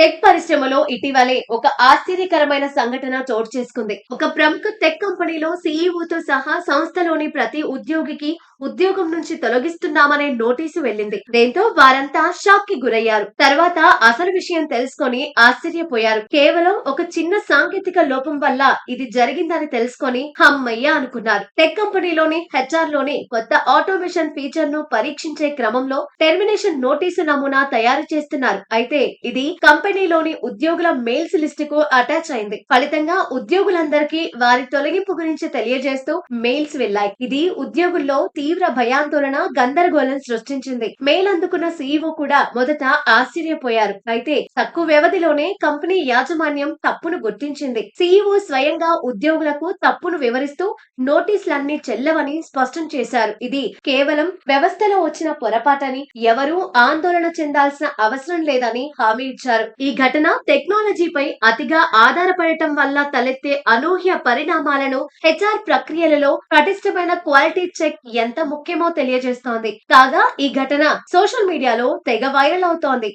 Tech పరిశ్రమలో ఇటీవలే ఒక ఆశ్చర్యకరమైన సంఘటన చోటు చేసుకుంది. ఒక ప్రముఖ టెక్ కంపెనీలో సీఈఓతో సహా సంస్థలోని ప్రతి ఉద్యోగికి ఉద్యోగం నుంచి తొలగిస్తున్నామనే నోటీసు వెళ్ళింది. దీంతో వారంతా షాక్ కి గురయ్యారు. తర్వాత అసలు విషయం తెలుసుకొని ఆశ్చర్యపోయారు. కేవలం ఒక చిన్న సాంకేతిక లోపం వల్ల ఇది జరిగిందని తెలుసుకొని హమ్మయ్య అనుకున్నారు. టెక్ కంపెనీలోని హెచ్ఆర్ లోని కొత్త ఆటోమేషన్ ఫీచర్ ను పరీక్షించే క్రమంలో టెర్మినేషన్ నోటీసు నమూనా తయారు చేస్తున్నారు. అయితే ఇది కంపెనీలోని ఉద్యోగుల మెయిల్స్ లిస్ట్ కు అటాచ్ అయింది. ఫలితంగా ఉద్యోగులందరికీ వారి తొలగింపు గురించి తెలియజేస్తూ మెయిల్స్ వెళ్లాయి. ఇది ఉద్యోగుల్లో తీవ్ర భయాందోళన, గందరగోళం సృష్టించింది. మెయిల్ అందుకున్న సీఈఓ కూడా మొదట ఆశ్చర్యపోయారు. అయితే తక్కువ వ్యవధిలోనే కంపెనీ యాజమాన్యం తప్పును గుర్తించింది. సీఈఓ స్వయంగా ఉద్యోగులకు తప్పును వివరిస్తూ నోటీసులన్నీ చెల్లవని స్పష్టం చేశారు. ఇది కేవలం వ్యవస్థలో వచ్చిన పొరపాటని, ఎవరూ ఆందోళన చెందాల్సిన అవసరం లేదని హామీ ఇచ్చారు. ఈ ఘటన టెక్నాలజీపై అతిగా ఆధారపడటం వల్ల తలెత్తే అనూహ్య పరిణామాలను, హెచ్ఆర్ ప్రక్రియలలో పటిష్టమైన క్వాలిటీ చెక్ ఎంత ముఖ్యమో తెలియజేస్తోంది. కాగా ఈ ఘటన సోషల్ మీడియాలో తెగ వైరల్ అవుతోంది.